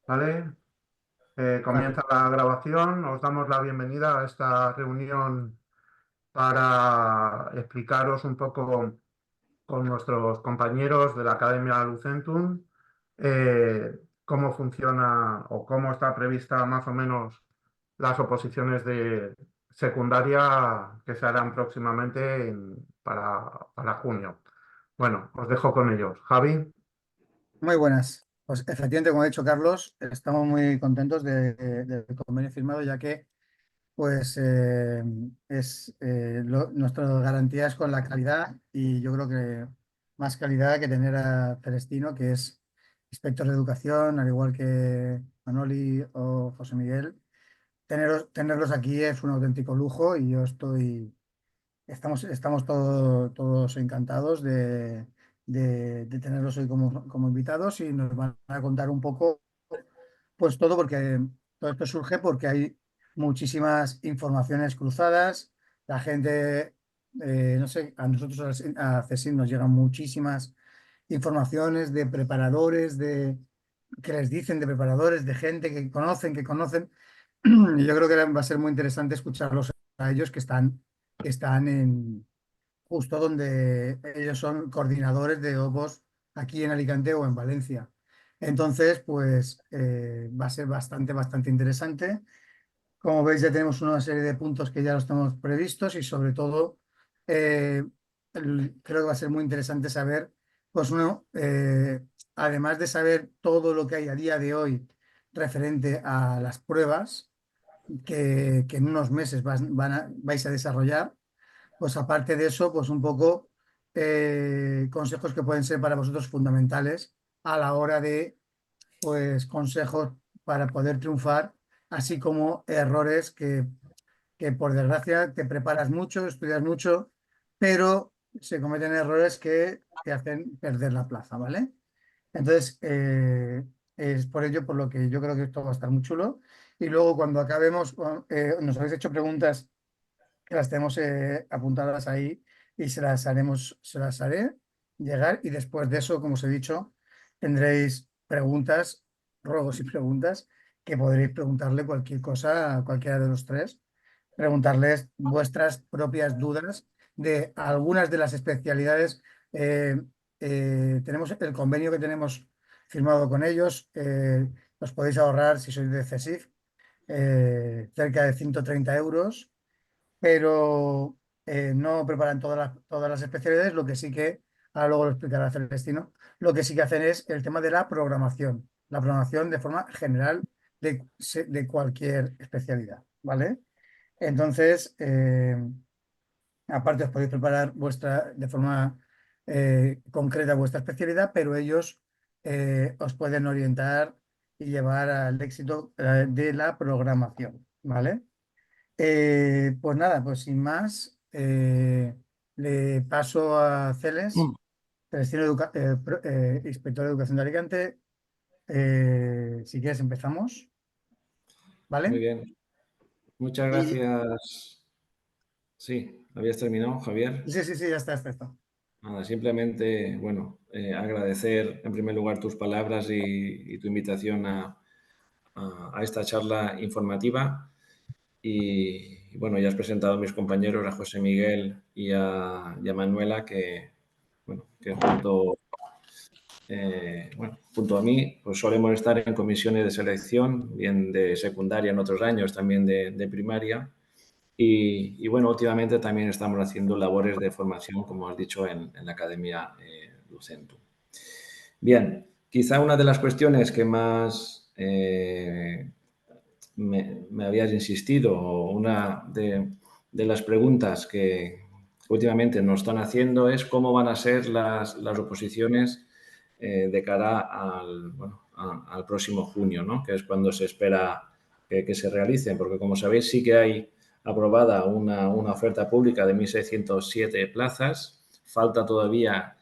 ¿Vale? Vale. Comienza la grabación. Os damos la bienvenida a esta reunión para explicaros un poco con nuestros compañeros de la Academia Lucentum cómo funciona o cómo está prevista más o menos las oposiciones de secundaria que se harán próximamente para junio. Bueno, os dejo con ellos. Javi. Muy buenas. Pues efectivamente, como ha dicho Carlos, estamos muy contentos del convenio firmado, ya que pues es nuestra garantía es con la calidad, y yo creo que más calidad que tener a Celestino, que es inspector de educación, al igual que Manoli o José Miguel. Tenerlos aquí es un auténtico lujo, y estamos todos encantados de tenerlos hoy como invitados, y nos van a contar un poco, pues todo, porque todo esto surge porque hay muchísimas informaciones cruzadas. La gente, no sé, a nosotros a CSIC nos llegan muchísimas informaciones de preparadores, que les dicen de preparadores, de gente que conocen. Y yo creo que va a ser muy interesante escucharlos a ellos, que están justo donde ellos son coordinadores de OPOS aquí en Alicante o en Valencia. Entonces, pues va a ser bastante interesante. Como veis, ya tenemos una serie de puntos que ya los tenemos previstos, y sobre todo eh, creo que va a ser muy interesante saber, pues uno, además de saber todo lo que hay a día de hoy referente a las pruebas que en unos meses vais a desarrollar, pues aparte de eso, pues un poco consejos que pueden ser para vosotros fundamentales a la hora de, pues, consejos para poder triunfar, así como errores que por desgracia te preparas mucho, estudias mucho, pero se cometen errores que te hacen perder la plaza, ¿vale? Entonces, es por ello por lo que yo creo que esto va a estar muy chulo. Y luego cuando acabemos, nos habéis hecho preguntas que las tenemos apuntadas ahí, y se las haré llegar, y después de eso, como os he dicho, tendréis preguntas, ruegos y preguntas, que podréis preguntarle cualquier cosa a cualquiera de los tres, preguntarles vuestras propias dudas de algunas de las especialidades. eh, Tenemos el convenio que tenemos firmado con ellos. Os podéis ahorrar, si sois de CESIF, cerca de 130 euros, pero no preparan todas las especialidades. Lo que sí que, ahora luego lo explicará Celestino, lo que sí que hacen es el tema de la programación de forma general de cualquier especialidad, ¿vale? Entonces, aparte os podéis preparar de forma concreta vuestra especialidad, pero ellos os pueden orientar y llevar al éxito de la programación, ¿vale? Pues nada, pues sin más, le paso a Celes, Celestino Inspector de Educación de Alicante. Si quieres empezamos, Muy ¿vale? bien, muchas Y gracias. Sí, ¿habías terminado, Javier? sí, sí, sí, ya está. Nada, simplemente, bueno, agradecer en primer lugar tus palabras y tu invitación a esta charla informativa. Y, bueno, ya has presentado a mis compañeros, a José Miguel y a Manuela, bueno, que junto a mí, pues solemos estar en comisiones de selección, bien de secundaria en otros años, también de primaria. Y, bueno, últimamente también estamos haciendo labores de formación, como has dicho, en la Academia Lucentum. Bien, quizá una de las cuestiones que más me habías insistido, o una de las preguntas que últimamente nos están haciendo, es cómo van a ser las oposiciones de cara al próximo junio, ¿no? Que es cuando se espera que se realicen, porque como sabéis sí que hay aprobada una oferta pública de 1.607 plazas, falta todavía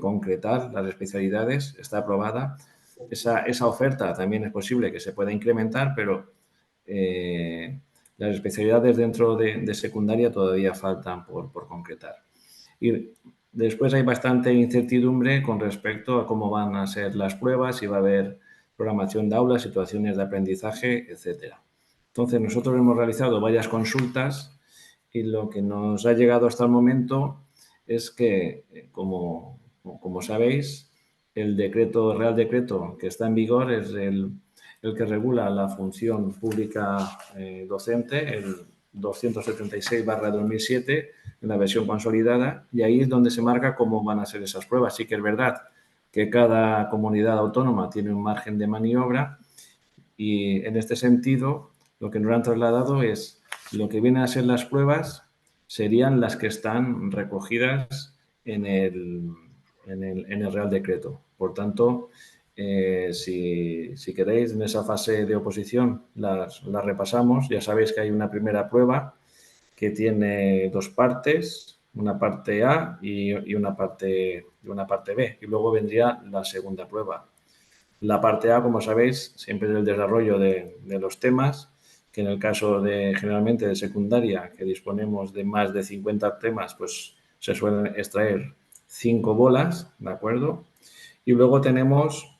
concretar las especialidades, está aprobada. Esa oferta también es posible que se pueda incrementar, pero las especialidades dentro de secundaria todavía faltan por concretar. Y después hay bastante incertidumbre con respecto a cómo van a ser las pruebas, si va a haber programación de aulas, situaciones de aprendizaje, etcétera. Entonces, nosotros hemos realizado varias consultas y lo que nos ha llegado hasta el momento es que, como sabéis, el Real Decreto que está en vigor es el que regula la función pública docente, el 276/2007, en la versión consolidada, y ahí es donde se marca cómo van a ser esas pruebas. Sí que es verdad que cada comunidad autónoma tiene un margen de maniobra y, en este sentido, lo que nos han trasladado es lo que vienen a ser las pruebas serían las que están recogidas en el Real Decreto. Por tanto, si queréis, en esa fase de oposición las repasamos. Ya sabéis que hay una primera prueba que tiene dos partes, una parte A y una parte B. Y luego vendría la segunda prueba. La parte A, como sabéis, siempre es el desarrollo de los temas, que en el caso generalmente de secundaria, que disponemos de más de 50 temas, pues se suelen extraer 5 bolas, ¿de acuerdo? Y luego tenemos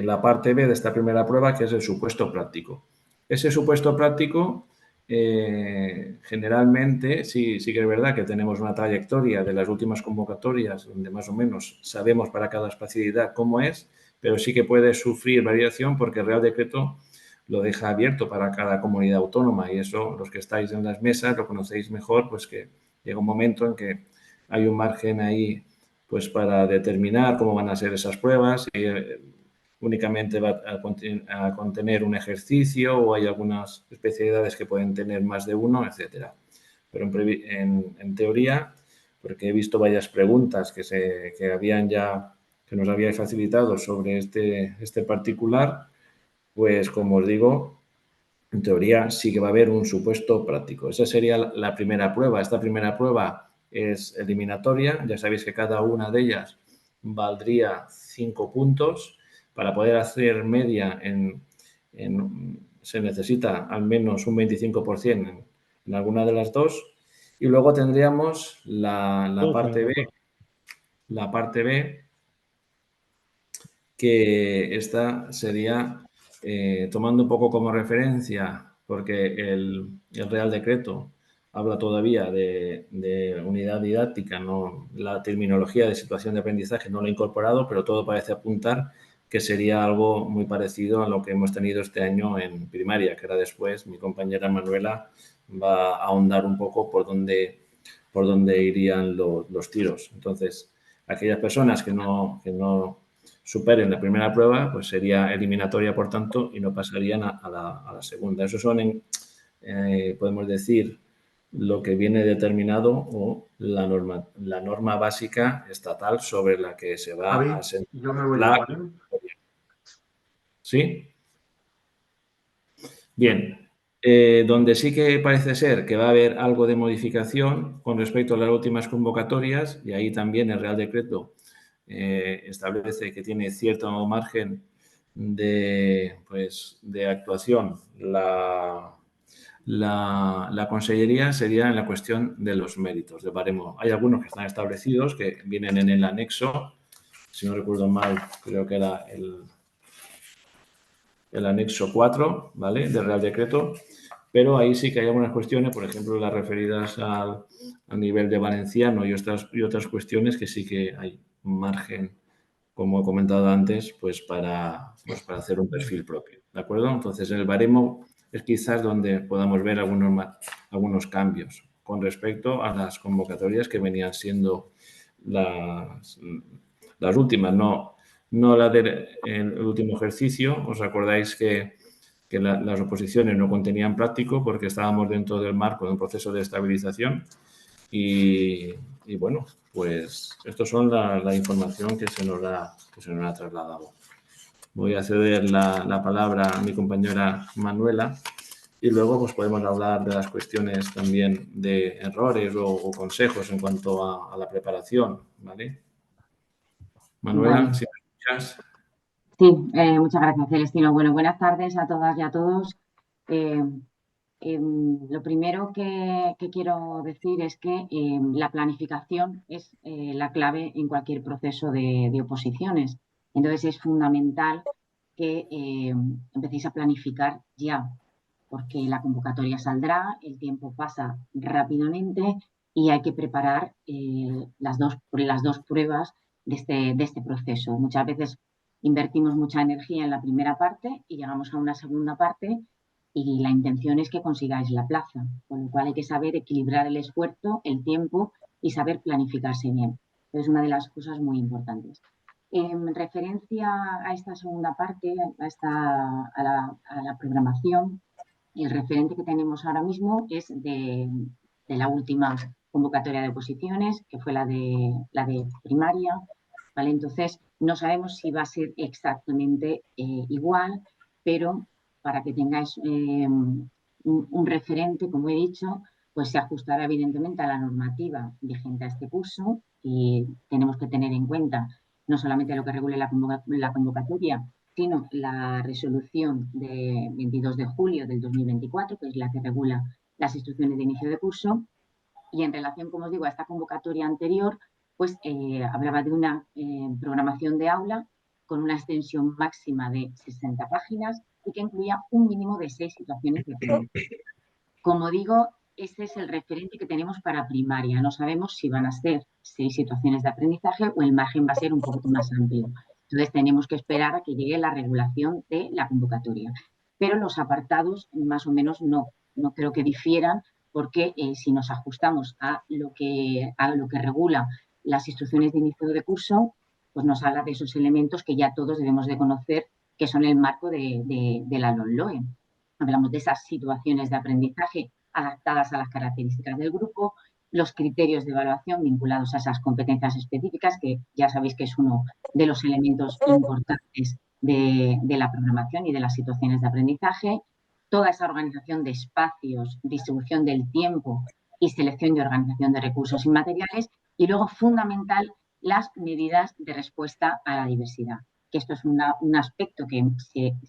la parte B de esta primera prueba, que es el supuesto práctico. Ese supuesto práctico, generalmente, sí que es verdad que tenemos una trayectoria de las últimas convocatorias, donde más o menos sabemos para cada especialidad cómo es, pero sí que puede sufrir variación porque el Real Decreto lo deja abierto para cada comunidad autónoma, y eso, los que estáis en las mesas, lo conocéis mejor, pues que llega un momento en que hay un margen ahí pues para determinar cómo van a ser esas pruebas, si únicamente va a contener un ejercicio o hay algunas especialidades que pueden tener más de uno, etcétera. Pero en teoría, porque he visto varias preguntas que nos habíais facilitado sobre este particular, pues como os digo, en teoría sí que va a haber un supuesto práctico. Esa sería la primera prueba. Esta primera prueba es eliminatoria. Ya sabéis que cada una de ellas valdría 5 puntos. Para poder hacer media se necesita al menos un 25% en alguna de las dos. Y luego tendríamos la parte B. La parte B, que esta sería, tomando un poco como referencia, porque el Real Decreto habla todavía de unidad didáctica, no, la terminología de situación de aprendizaje no lo ha incorporado, pero todo parece apuntar que sería algo muy parecido a lo que hemos tenido este año en primaria, que ahora después mi compañera Manuela va a ahondar un poco por dónde irían los tiros. Entonces, aquellas personas que no superen la primera prueba, pues sería eliminatoria, por tanto, y no pasarían a la segunda. Eso son, podemos decir, lo que viene determinado o la norma básica estatal sobre la que se va Javi, a sentar yo me voy la... ya, ¿vale? ¿Sí? Bien. Donde sí que parece ser que va a haber algo de modificación con respecto a las últimas convocatorias, y ahí también el Real Decreto establece que tiene cierto margen de actuación la Consellería, sería en la cuestión de los méritos de baremo. Hay algunos que están establecidos, que vienen en el anexo, si no recuerdo mal, creo que era el anexo 4, ¿vale?, del Real Decreto, pero ahí sí que hay algunas cuestiones, por ejemplo, las referidas al nivel de valenciano y otras cuestiones que sí que hay margen, como he comentado antes, pues para hacer un perfil propio, ¿de acuerdo? Entonces, en el baremo es quizás donde podamos ver algunos cambios con respecto a las convocatorias que venían siendo las últimas, no la del último ejercicio. Os acordáis que las oposiciones no contenían práctico porque estábamos dentro del marco de un proceso de estabilización y bueno, pues esto son la información que se nos ha trasladado. Voy a ceder la palabra a mi compañera Manuela y luego pues podemos hablar de las cuestiones también de errores o consejos en cuanto a la preparación, ¿vale? Manuela, Vale, si me escuchas. sí, muchas gracias, Celestino. Bueno, buenas tardes a todas y a todos. Eh, lo primero que quiero decir es que la planificación es la clave en cualquier proceso de oposiciones. Entonces, es fundamental que empecéis a planificar ya, porque la convocatoria saldrá, el tiempo pasa rápidamente y hay que preparar las dos pruebas de este proceso. Muchas veces invertimos mucha energía en la primera parte y llegamos a una segunda parte y la intención es que consigáis la plaza, con lo cual hay que saber equilibrar el esfuerzo, el tiempo y saber planificarse bien. Es una de las cosas muy importantes. En referencia a esta segunda parte, a la programación, el referente que tenemos ahora mismo es de la última convocatoria de oposiciones, que fue la de primaria, ¿vale? Entonces, no sabemos si va a ser exactamente igual, pero para que tengáis un referente, como he dicho, pues se ajustará evidentemente a la normativa vigente a este curso y tenemos que tener en cuenta no solamente lo que regule la convocatoria, sino la resolución de 22 de julio del 2024, que es la que regula las instrucciones de inicio de curso. Y en relación, como os digo, a esta convocatoria anterior, pues hablaba de una programación de aula con una extensión máxima de 60 páginas y que incluía un mínimo de 6 situaciones de aprendizaje. Como digo, este es el referente que tenemos para primaria. No sabemos si van a ser 6 situaciones de aprendizaje o el margen va a ser un poquito más amplio. Entonces, tenemos que esperar a que llegue la regulación de la convocatoria. Pero los apartados, más o menos, no creo que difieran, porque si nos ajustamos a lo que regula las instrucciones de inicio de curso, pues nos habla de esos elementos que ya todos debemos de conocer, que son el marco de la LOMLOE. Hablamos de esas situaciones de aprendizaje adaptadas a las características del grupo, los criterios de evaluación vinculados a esas competencias específicas, que ya sabéis que es uno de los elementos importantes de la programación y de las situaciones de aprendizaje, toda esa organización de espacios, distribución del tiempo y selección y organización de recursos y materiales, y luego, fundamental, las medidas de respuesta a la diversidad, que esto es un aspecto que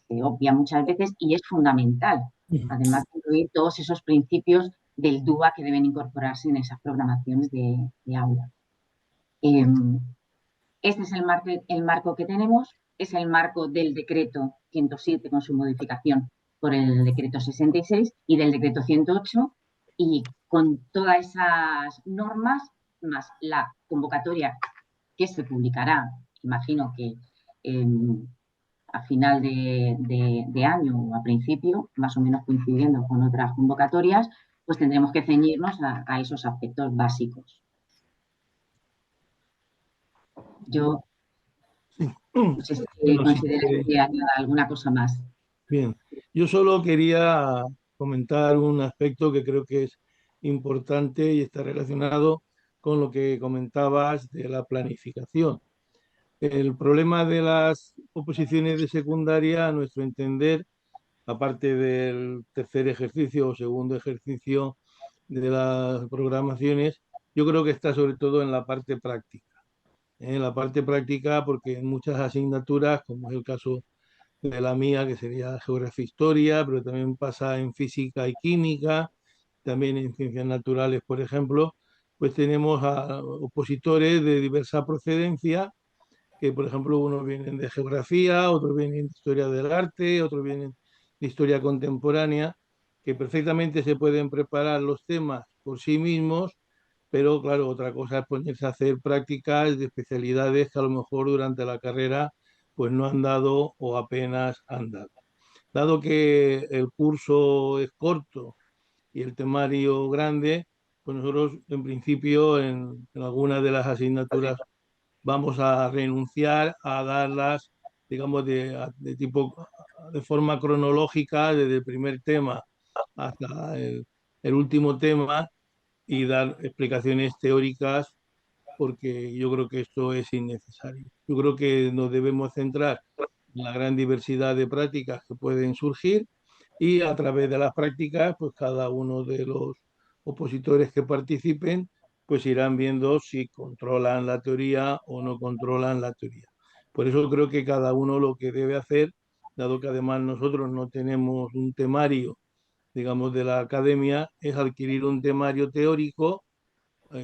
se obvia muchas veces y es fundamental, además de incluir todos esos principios del DUA que deben incorporarse en esas programaciones de aula. Este es el marco que tenemos, es el marco del decreto 107 con su modificación por el decreto 66 y del decreto 108, y con todas esas normas, más la convocatoria que se publicará, imagino que a final de año o a principio, más o menos coincidiendo con otras convocatorias, pues tendremos que ceñirnos a esos aspectos básicos. Yo no sé si consideráis que añada alguna cosa más. Bien, yo solo quería comentar un aspecto que creo que es importante y está relacionado con lo que comentabas de la planificación. El problema de las oposiciones de secundaria, a nuestro entender, aparte del tercer ejercicio o segundo ejercicio de las programaciones, yo creo que está sobre todo en la parte práctica. En la parte práctica, porque en muchas asignaturas, como es el caso de la mía, que sería geografía e historia, pero también pasa en física y química, también en ciencias naturales, por ejemplo, pues tenemos a opositores de diversa procedencia, que por ejemplo unos vienen de geografía, otros vienen de historia del arte, otros vienen de historia contemporánea, que perfectamente se pueden preparar los temas por sí mismos, pero claro, otra cosa es ponerse a hacer prácticas de especialidades que a lo mejor durante la carrera pues no han dado o apenas han dado. Dado que el curso es corto y el temario grande, pues nosotros en principio en algunas de las asignaturas vamos a renunciar a darlas, digamos, de forma cronológica, desde el primer tema hasta el último tema, y dar explicaciones teóricas, porque yo creo que esto es innecesario. Yo creo que nos debemos centrar en la gran diversidad de prácticas que pueden surgir, y a través de las prácticas, pues cada uno de los opositores que participen, pues irán viendo si controlan la teoría o no controlan la teoría. Por eso creo que cada uno lo que debe hacer, dado que además nosotros no tenemos un temario, digamos, de la academia, es adquirir un temario teórico,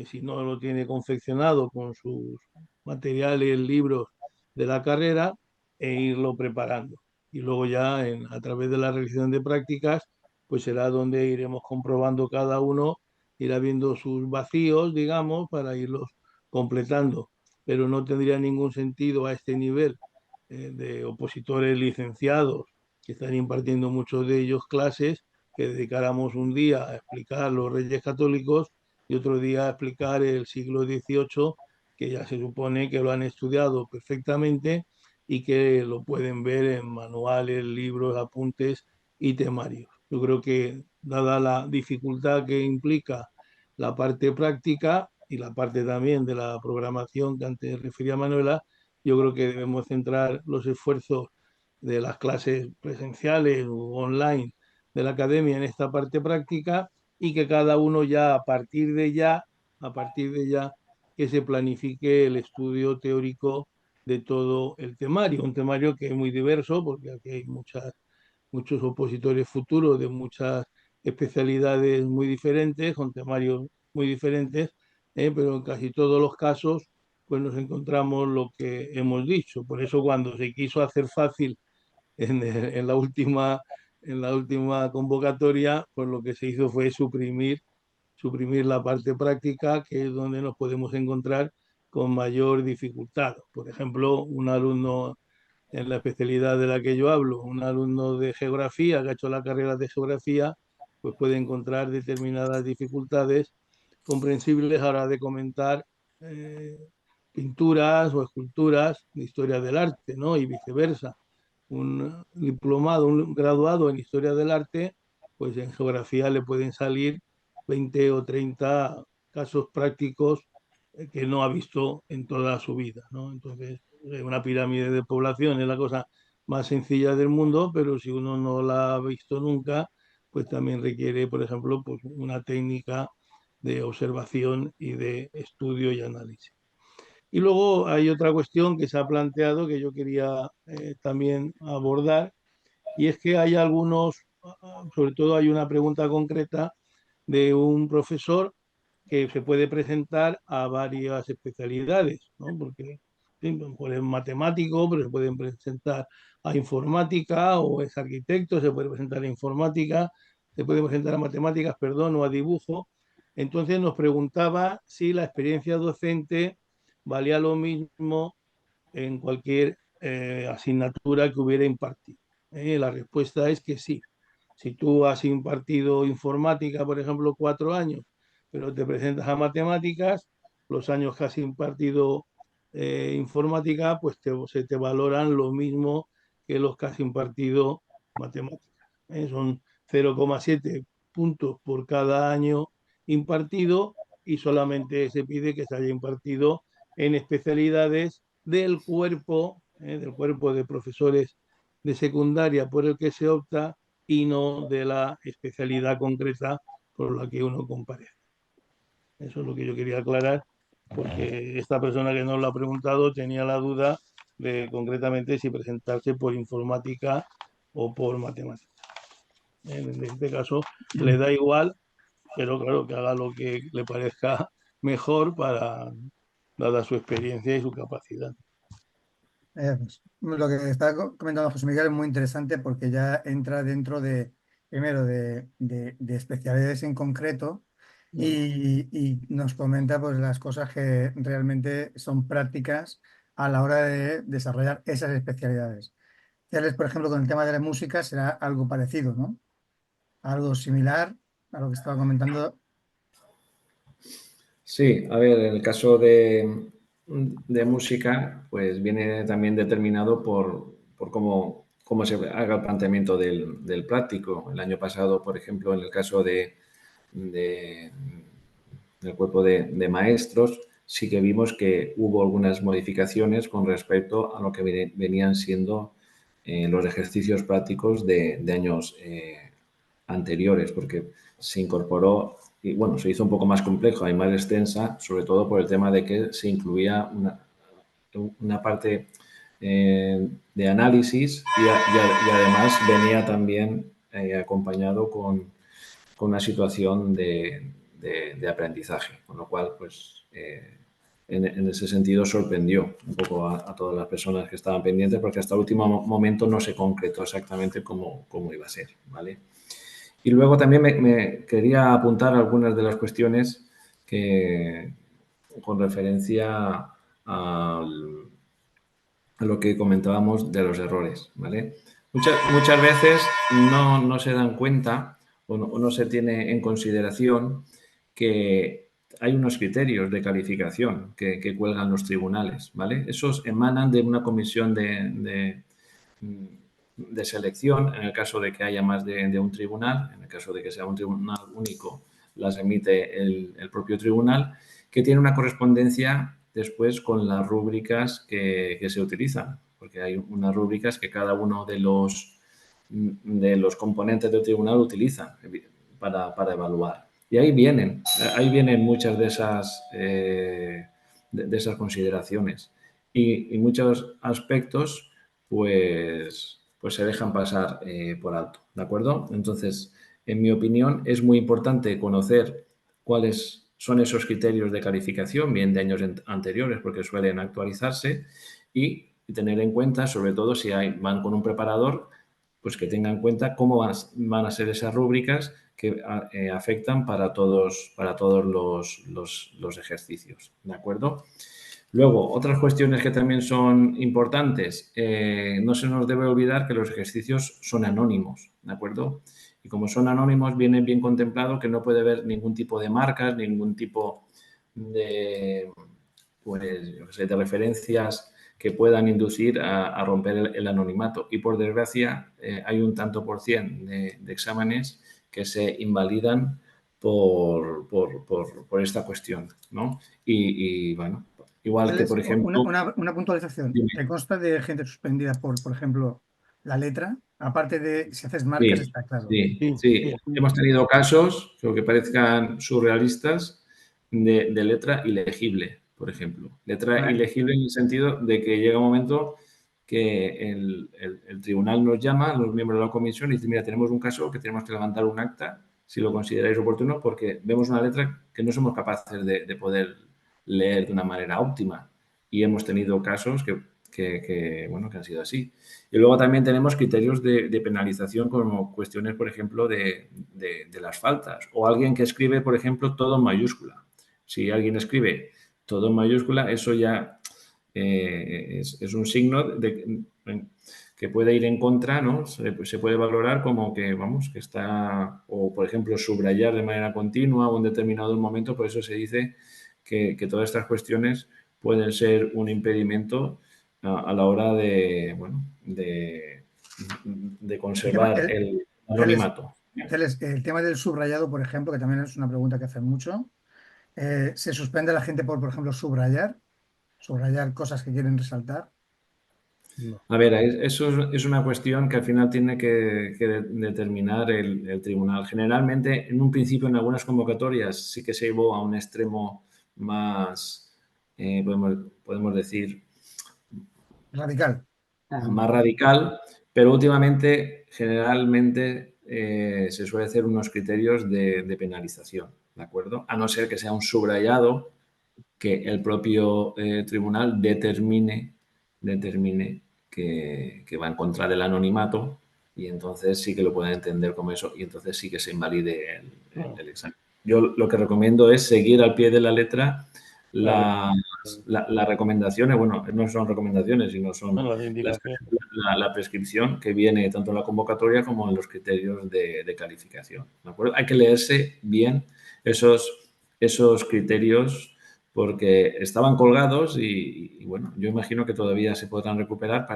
si no lo tiene confeccionado con sus materiales, libros de la carrera, e irlo preparando. y luego ya a través de la realización de prácticas, pues será donde iremos comprobando cada uno, irá viendo sus vacíos, digamos, para irlos completando. Pero no tendría ningún sentido a este nivel de opositores licenciados, que están impartiendo muchos de ellos clases, que dedicáramos un día a explicar los Reyes Católicos y otro día a explicar el siglo XVIII, que ya se supone que lo han estudiado perfectamente y que lo pueden ver en manuales, libros, apuntes y temarios. Yo creo que, dada la dificultad que implica la parte práctica y la parte también de la programación que antes refería Manuela, yo creo que debemos centrar los esfuerzos de las clases presenciales o online de la academia en esta parte práctica y que cada uno ya a partir de ya, que se planifique el estudio teórico de todo el temario, un temario que es muy diverso porque aquí hay muchos opositores futuros de muchas especialidades muy diferentes, con temarios muy diferentes, pero en casi todos los casos pues nos encontramos lo que hemos dicho. Por eso cuando se quiso hacer fácil en en la última convocatoria, pues lo que se hizo fue suprimir la parte práctica, que es donde nos podemos encontrar con mayor dificultad. Por ejemplo, un alumno en la especialidad de la que yo hablo, un alumno de geografía que ha hecho la carrera de geografía, pues puede encontrar determinadas dificultades comprensibles a la hora de comentar eh, pinturas o esculturas de historia del arte, ¿no? Y viceversa. Un diplomado, un graduado en historia del arte, pues en geografía le pueden salir 20 o 30 casos prácticos que no ha visto en toda su vida, ¿no? Entonces, una pirámide de población es la cosa más sencilla del mundo, pero si uno no la ha visto nunca, pues también requiere, por ejemplo, pues una técnica de observación y de estudio y análisis. Y luego hay otra cuestión que se ha planteado que yo quería también abordar, y es que hay algunos, sobre todo hay una pregunta concreta de un profesor que se puede presentar a varias especialidades, ¿no? Porque sí, pues es matemático, pero se pueden presentar a informática, o es arquitecto, se puede presentar a informática, se puede presentar a matemáticas, perdón, o a dibujo. Entonces nos preguntaba si la experiencia docente valía lo mismo en cualquier asignatura que hubiera impartido. La respuesta es que sí. Si tú has impartido informática, por ejemplo, 4 años, pero te presentas a matemáticas, los años que has impartido informática, pues se te valoran lo mismo que los que has impartido matemáticas. Son 0,7 puntos por cada año impartido, y solamente se pide que se haya impartido en especialidades del cuerpo de profesores de secundaria por el que se opta, y no de la especialidad concreta por la que uno comparece. Eso es lo que yo quería aclarar, porque esta persona que nos lo ha preguntado tenía la duda de concretamente si presentarse por informática o por matemáticas. En este caso le da igual, pero claro, que haga lo que le parezca mejor dada su experiencia y su capacidad. Pues, lo que está comentando José Miguel es muy interesante porque ya entra dentro primero, de especialidades en concreto, y nos comenta pues las cosas que realmente son prácticas a la hora de desarrollar esas especialidades. Por ejemplo, con el tema de la música será algo parecido, ¿no? Algo similar a lo que estaba comentando. Sí, a ver, en el caso de música, pues viene también determinado por cómo se haga el planteamiento del práctico. El año pasado, por ejemplo, en el caso del cuerpo de maestros, sí que vimos que hubo algunas modificaciones con respecto a lo que venían siendo los ejercicios prácticos de años anteriores, porque se incorporó y bueno, se hizo un poco más complejo y más extensa, sobre todo por el tema de que se incluía una parte de análisis y además venía también acompañado con una situación de aprendizaje, con lo cual pues en ese sentido sorprendió un poco a todas las personas que estaban pendientes, porque hasta el último momento no se concretó exactamente cómo iba a ser, ¿vale? Y luego también me quería apuntar algunas de las cuestiones con referencia a lo que comentábamos de los errores, ¿vale? Muchas veces no se dan cuenta o no se tiene en consideración que hay unos criterios de calificación que cuelgan los tribunales, ¿vale? Esos emanan de una comisión de selección, en el caso de que haya más de un tribunal, en el caso de que sea un tribunal único, las emite el propio tribunal, que tiene una correspondencia después con las rúbricas que se utilizan, porque hay unas rúbricas que cada uno de los componentes del tribunal utiliza para evaluar. Y ahí vienen muchas de esas consideraciones. Y muchos aspectos, pues se dejan pasar por alto, ¿de acuerdo? Entonces, en mi opinión, es muy importante conocer cuáles son esos criterios de calificación, bien de años anteriores, porque suelen actualizarse, y tener en cuenta, sobre todo si van con un preparador, pues que tengan en cuenta cómo van a ser esas rúbricas que afectan para todos los ejercicios, ¿de acuerdo? Luego, otras cuestiones que también son importantes. No se nos debe olvidar que los ejercicios son anónimos, ¿de acuerdo? Y como son anónimos, viene bien contemplado que no puede haber ningún tipo de marcas, ningún tipo de, de referencias que puedan inducir a romper el anonimato. Y por desgracia, hay un tanto por cien de exámenes que se invalidan por esta cuestión, ¿no? Y bueno, igual que, por ejemplo... Una puntualización. Dime. ¿Te consta de gente suspendida por ejemplo, la letra? Aparte de si haces marcas, Sí, está claro. sí. Hemos tenido casos, que aunque parezcan surrealistas, de letra ilegible, por ejemplo. Letra ilegible en el sentido de que llega un momento que el tribunal nos llama, a los miembros de la comisión, y dice, mira, tenemos un caso que tenemos que levantar un acta, si lo consideráis oportuno, porque vemos una letra que no somos capaces de poder leer de una manera óptima. Y hemos tenido casos que han sido así. Y luego también tenemos criterios de penalización como cuestiones, por ejemplo, de las faltas. O alguien que escribe, por ejemplo, todo en mayúscula. Si alguien escribe todo en mayúscula, eso ya es un signo que puede ir en contra, ¿no? Se puede valorar como que, que está, o por ejemplo, subrayar de manera continua o en determinado momento. Por eso se dice que todas estas cuestiones pueden ser un impedimento a la hora de conservar el anonimato. El tema del subrayado, por ejemplo, que también es una pregunta que hacen mucho. ¿Se suspende a la gente por ejemplo, subrayar cosas que quieren resaltar? No. A ver, eso es una cuestión que al final tiene que determinar el tribunal. Generalmente, en un principio, en algunas convocatorias sí que se llevó a un extremo más, podemos decir, Radical. más radical, pero últimamente, generalmente, se suele hacer unos criterios de penalización, ¿de acuerdo? A no ser que sea un subrayado que el propio tribunal determine que va en contra del anonimato, y entonces sí que lo pueden entender como eso, y entonces sí que se invalide el examen. Yo lo que recomiendo es seguir al pie de la letra las recomendaciones, bueno, no son recomendaciones, sino son la prescripción que viene tanto en la convocatoria como en los criterios de calificación, ¿de acuerdo? Hay que leerse bien esos criterios, porque estaban colgados y bueno, yo imagino que todavía se podrán recuperar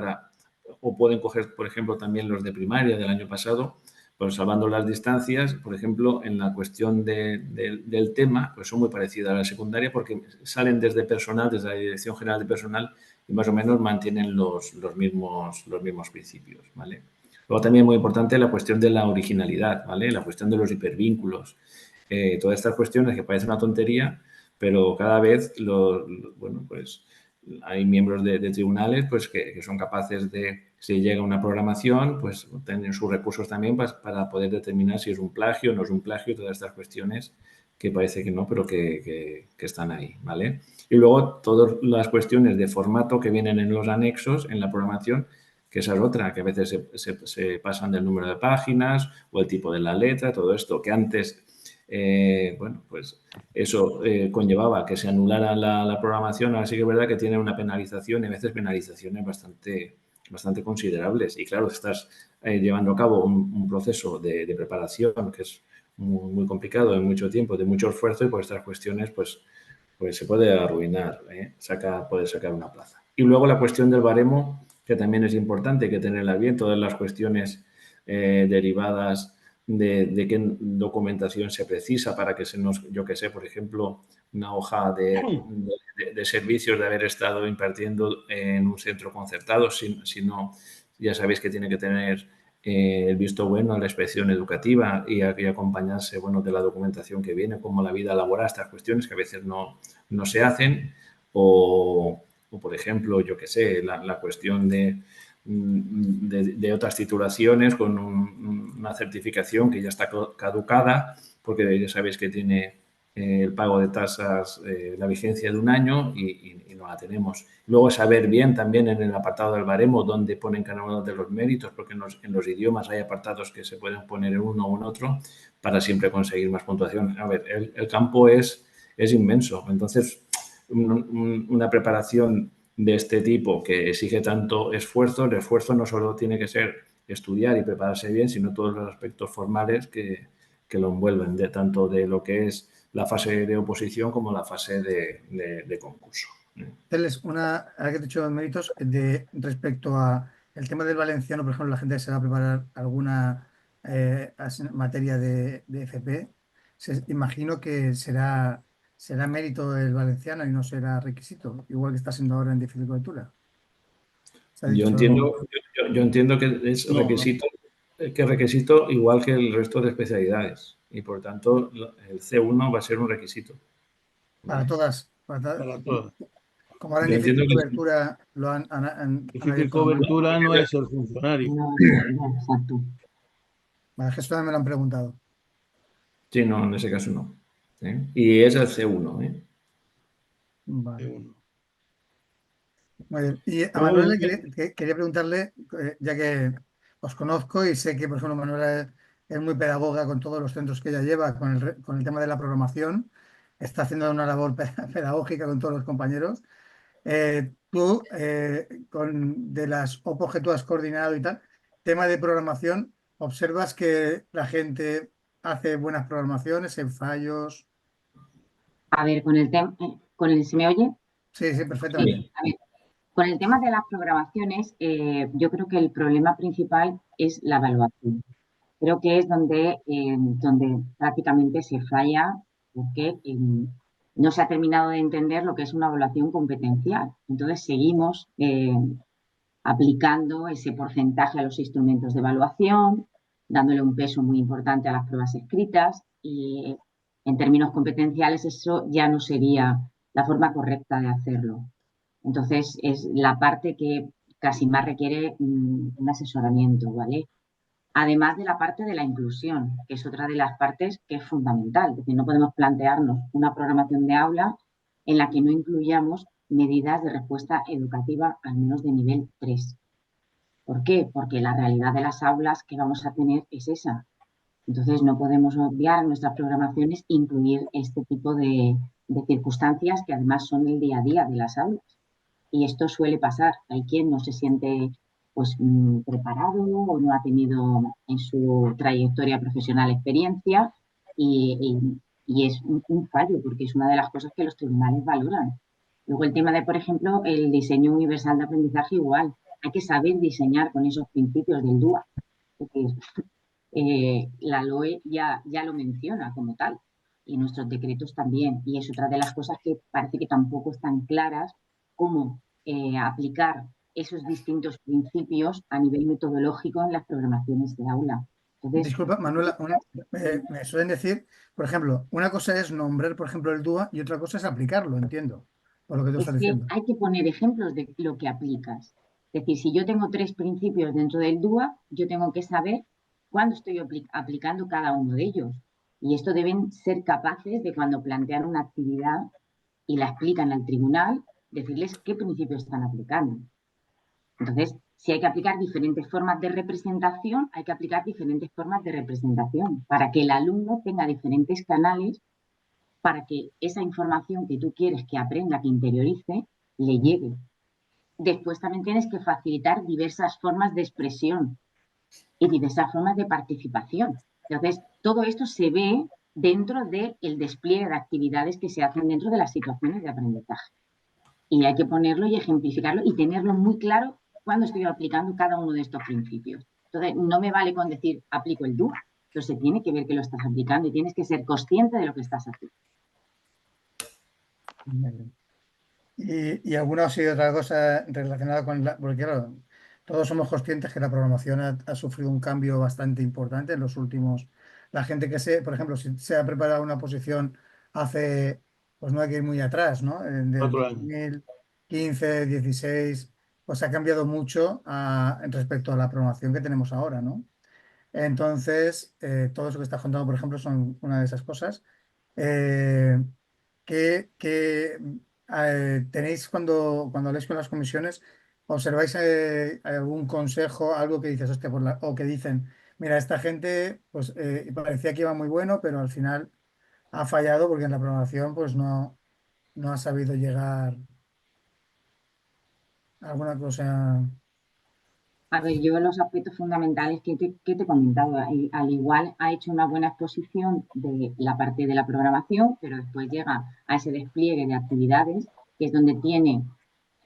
o pueden coger, por ejemplo, también los de primaria del año pasado, pues salvando las distancias. Por ejemplo, en la cuestión del tema, pues son muy parecidas a la secundaria, porque salen desde personal, desde la Dirección General de Personal, y más o menos mantienen los mismos principios, ¿vale? Luego también es muy importante la cuestión de la originalidad, ¿vale? La cuestión de los hipervínculos. Todas estas cuestiones que parecen una tontería, pero cada vez pues hay miembros de tribunales pues que son capaces de, si llega una programación, pues tener sus recursos también para poder determinar si es un plagio o no es un plagio, todas estas cuestiones que parece que no, pero que están ahí, ¿vale? Y luego todas las cuestiones de formato que vienen en los anexos, en la programación, que esa es otra, que a veces se pasan del número de páginas o el tipo de la letra, todo esto, que antes, bueno, pues eso conllevaba que se anulara la programación. Ahora sí que es verdad que tiene una penalización y a veces penalizaciones bastante considerables. Y claro, estás llevando a cabo un proceso de preparación que es muy complicado, de mucho tiempo, de mucho esfuerzo, y por estas cuestiones pues se puede arruinar, puede sacar una plaza. Y luego la cuestión del baremo, que también es importante, hay que tenerla bien, todas las cuestiones derivadas de qué documentación se precisa para que yo que sé, por ejemplo, una hoja de servicios de haber estado impartiendo en un centro concertado, si no, ya sabéis que tiene que tener el visto bueno a la inspección educativa y acompañarse, bueno, de la documentación que viene, como la vida laboral, estas cuestiones que a veces no se hacen, o por ejemplo, yo que sé, la cuestión de otras titulaciones con una certificación que ya está caducada, porque ya sabéis que tiene el pago de tasas, la vigencia de un año y no la tenemos. Luego saber bien también en el apartado del baremo dónde ponen cada uno de los méritos, porque en los idiomas hay apartados que se pueden poner en uno o en otro para siempre conseguir más puntuación. A ver, el campo es inmenso. Entonces, una preparación de este tipo que exige tanto esfuerzo, el esfuerzo no solo tiene que ser estudiar y prepararse bien, sino todos los aspectos formales que lo envuelven, tanto de lo que es la fase de oposición como la fase de concurso. Ahora que te he dicho méritos, respecto a el tema del valenciano, por ejemplo, la gente que se va a preparar alguna materia de FP, imagino que será mérito el valenciano y no será requisito, igual que está siendo ahora en difícil cobertura. Yo entiendo que es requisito igual que el resto de especialidades y por tanto el C1 va a ser un requisito. Para todas. Para todas. Como ahora en Yo difícil entiendo que cobertura lo han Difícil abierto. cobertura no es el funcionario. No, exacto. Vale, que esto también me lo han preguntado. sí, no, en ese caso no. Y es el C1. Vale. Muy bien. Y a Luego, Manuela quería preguntarle, ya que os conozco y sé que, por ejemplo, Manuela es muy pedagoga con todos los centros que ella lleva, con el tema de la programación, está haciendo una labor pedagógica con todos los compañeros. Tú, de las OPOs que tú has coordinado y tal, tema de programación, ¿observas que la gente hace buenas programaciones en fallos? A ver, ¿se me oye? Sí, sí, perfectamente. A ver, con el tema de las programaciones, yo creo que el problema principal es la evaluación. Creo que es donde prácticamente se falla porque no se ha terminado de entender lo que es una evaluación competencial. Entonces seguimos aplicando ese porcentaje a los instrumentos de evaluación, dándole un peso muy importante a las pruebas escritas y en términos competenciales eso ya no sería la forma correcta de hacerlo. Entonces es la parte que casi más requiere un asesoramiento, ¿vale? Además de la parte de la inclusión, que es otra de las partes que es fundamental, es decir, no podemos plantearnos una programación de aula en la que no incluyamos medidas de respuesta educativa al menos de nivel 3. ¿Por qué? Porque la realidad de las aulas que vamos a tener es esa. Entonces no podemos obviar en nuestras programaciones incluir este tipo de circunstancias que además son el día a día de las aulas. Y esto suele pasar. Hay quien no se siente pues preparado o no ha tenido en su trayectoria profesional experiencia y es un fallo porque es una de las cosas que los tribunales valoran. Luego el tema de, por ejemplo, el diseño universal de aprendizaje igual. Hay que saber diseñar con esos principios del DUA. Es decir, la LOE ya lo menciona como tal y nuestros decretos también. Y es otra de las cosas que parece que tampoco están claras cómo aplicar esos distintos principios a nivel metodológico en las programaciones de aula. Entonces, Disculpa, Manuela, me suelen decir, por ejemplo, una cosa es nombrar, por ejemplo, el DUA y otra cosa es aplicarlo, entiendo, por lo que tú estás es que diciendo. hay que poner ejemplos de lo que aplicas. Es decir, si yo tengo 3 principios dentro del DUA, yo tengo que saber cuándo estoy aplicando cada uno de ellos. Y esto deben ser capaces de, cuando plantean una actividad y la explican al tribunal, decirles qué principios están aplicando. Entonces, si hay que aplicar diferentes formas de representación, hay que aplicar diferentes formas de representación para que el alumno tenga diferentes canales para que esa información que tú quieres que aprenda, que interiorice, le llegue. Después también tienes que facilitar diversas formas de expresión y diversas formas de participación. Entonces, todo esto se ve dentro del despliegue de actividades que se hacen dentro de las situaciones de aprendizaje. Y hay que ponerlo y ejemplificarlo y tenerlo muy claro cuando estoy aplicando cada uno de estos principios. Entonces, no me vale con decir aplico el do, entonces se tiene que ver que lo estás aplicando y tienes que ser consciente de lo que estás haciendo. Y alguna ha sido otra cosa relacionada con porque claro, todos somos conscientes que la programación ha sufrido un cambio bastante importante en los últimos. La gente que por ejemplo, si se ha preparado una posición hace, pues no hay que ir muy atrás, ¿no? Del 4 años. 2015, 16, pues ha cambiado mucho respecto a la programación que tenemos ahora, ¿no? Entonces, todo eso que estás contando, por ejemplo, son una de esas cosas. Eh, que tenéis cuando habláis con las comisiones, observáis algún consejo, algo que dices, hostia, o que dicen, mira, esta gente pues parecía que iba muy bueno, pero al final ha fallado porque en la programación pues no ha sabido llegar a alguna cosa. A ver, yo los aspectos fundamentales que te he comentado, al igual ha hecho una buena exposición de la parte de la programación, pero después llega a ese despliegue de actividades, que es donde tiene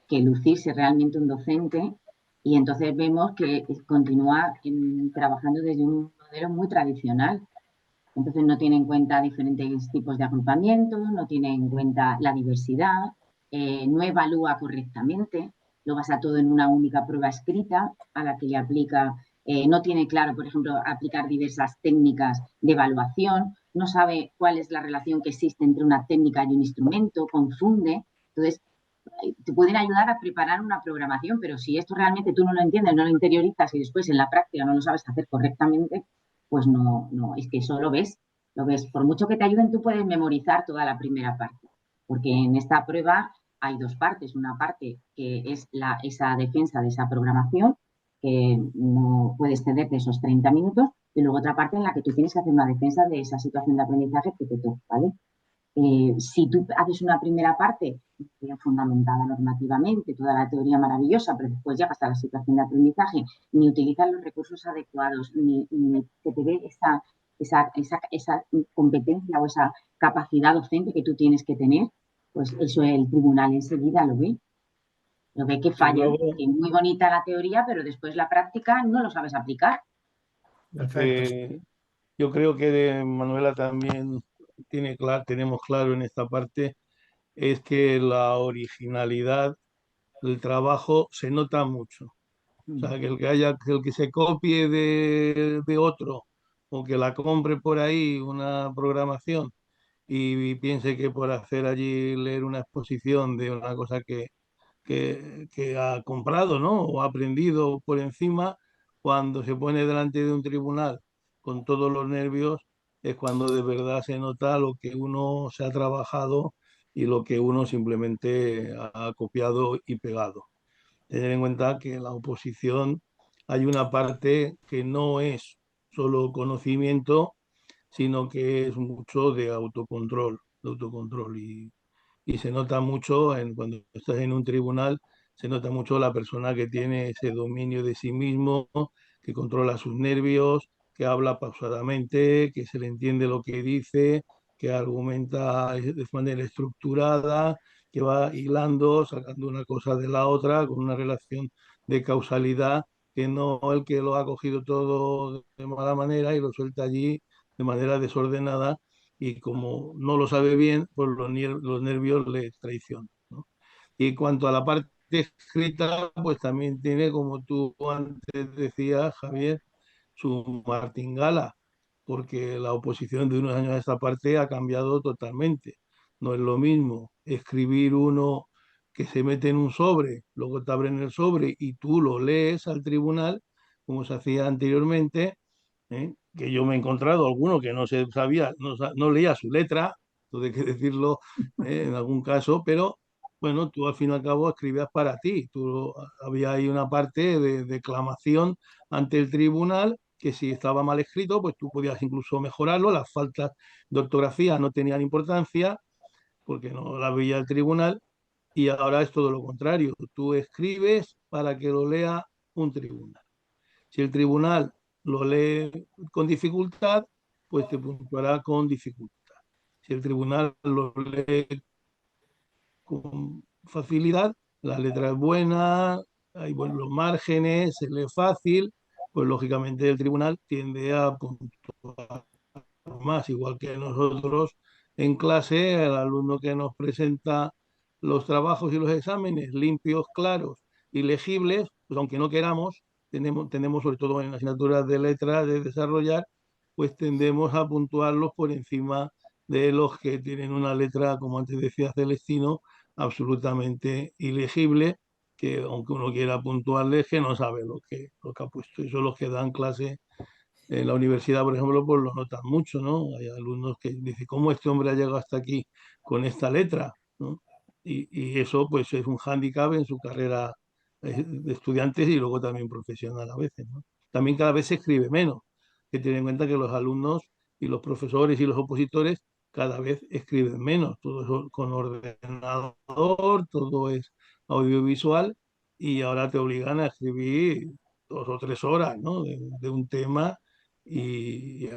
que lucirse realmente un docente, y entonces vemos que continúa trabajando desde un modelo muy tradicional. Entonces no tiene en cuenta diferentes tipos de agrupamientos, no tiene en cuenta la diversidad, no evalúa correctamente, lo basa todo en una única prueba escrita a la que le aplica, no tiene claro, por ejemplo, aplicar diversas técnicas de evaluación, no sabe cuál es la relación que existe entre una técnica y un instrumento, confunde. Entonces, te pueden ayudar a preparar una programación, pero si esto realmente tú no lo entiendes, no lo interiorizas y después en la práctica no lo sabes hacer correctamente, pues no, es que eso lo ves. Por mucho que te ayuden, tú puedes memorizar toda la primera parte, porque en esta prueba hay dos partes. Una parte que es esa defensa de esa programación, que no puedes ceder de esos 30 minutos, y luego otra parte en la que tú tienes que hacer una defensa de esa situación de aprendizaje que te toca, ¿vale? Si tú haces una primera parte bien fundamentada normativamente, toda la teoría maravillosa, pero después llegas a la situación de aprendizaje, ni utilizas los recursos adecuados, ni que te dé esa competencia o esa capacidad docente que tú tienes que tener, pues eso el tribunal enseguida lo ve. Lo ve que falla, que es muy bonita la teoría, pero después la práctica no lo sabes aplicar. Perfecto. Yo creo que Manuela también tenemos claro en esta parte, es que la originalidad del trabajo se nota mucho. O sea, que el que se copie de otro o que la compre por ahí una programación y piense que por hacer allí leer una exposición de una cosa que ha comprado, ¿no? O ha aprendido por encima, cuando se pone delante de un tribunal con todos los nervios, es cuando de verdad se nota lo que uno se ha trabajado y lo que uno simplemente ha copiado y pegado. Tener en cuenta que en la oposición hay una parte que no es solo conocimiento, sino que es mucho de autocontrol y se nota mucho cuando estás en un tribunal, se nota mucho la persona que tiene ese dominio de sí mismo, que controla sus nervios, que habla pausadamente, que se le entiende lo que dice, que argumenta de manera estructurada, que va hilando, sacando una cosa de la otra, con una relación de causalidad, que no el que lo ha cogido todo de mala manera y lo suelta allí de manera desordenada y como no lo sabe bien, pues los nervios le traicionan, ¿no? Y cuanto a la parte escrita, pues también tiene, como tú antes decías, Javier, su martingala, porque la oposición de unos años a esta parte ha cambiado totalmente. No es lo mismo escribir uno que se mete en un sobre, luego te abren el sobre y tú lo lees al tribunal, como se hacía anteriormente, ¿eh? que yo me he encontrado alguno que no se sabía, no leía su letra, todo hay que decirlo en algún caso, pero bueno, tú al fin y al cabo escribías para ti. Había ahí una parte de declamación ante el tribunal que si estaba mal escrito, pues tú podías incluso mejorarlo. Las faltas de ortografía no tenían importancia porque no las veía el tribunal, y ahora es todo lo contrario. Tú escribes para que lo lea un tribunal. Si el tribunal lo lee con dificultad, pues te puntuará con dificultad. Si el tribunal lo lee con facilidad, la letra es buena, hay buenos márgenes, se lee fácil, pues lógicamente el tribunal tiende a puntuar más, igual que nosotros en clase, el alumno que nos presenta los trabajos y los exámenes limpios, claros y legibles, pues aunque no queramos, tenemos sobre todo en asignaturas de letras de desarrollar, pues tendemos a puntuarlos por encima de los que tienen una letra, como antes decía Celestino, absolutamente ilegible, que aunque uno quiera puntuarles, que no sabe lo que ha puesto. Eso los que dan clase en la universidad, por ejemplo, pues lo notan mucho, ¿no? Hay alumnos que dicen, ¿cómo este hombre ha llegado hasta aquí con esta letra? ¿No? Y eso pues es un hándicap en su carrera de estudiantes y luego también profesional a veces, ¿no? También cada vez se escribe menos. Hay que tener en cuenta que los alumnos y los profesores y los opositores cada vez escriben menos. Todo es con ordenador, todo es audiovisual, y ahora te obligan a escribir 2 o 3 horas, ¿no? de un tema, y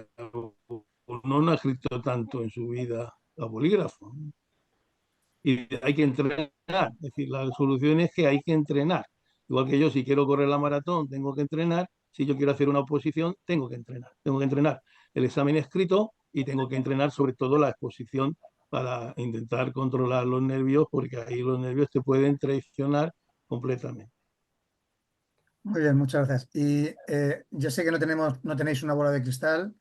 uno no ha escrito tanto en su vida a bolígrafo, ¿no? Y hay que entrenar, es decir, la solución es que hay que entrenar. Igual que yo, si quiero correr la maratón, tengo que entrenar. Si yo quiero hacer una oposición, tengo que entrenar el examen escrito, y tengo que entrenar sobre todo la exposición para intentar controlar los nervios, porque ahí los nervios te pueden traicionar completamente. Muy bien, muchas gracias. Y yo sé que no tenéis una bola de cristal,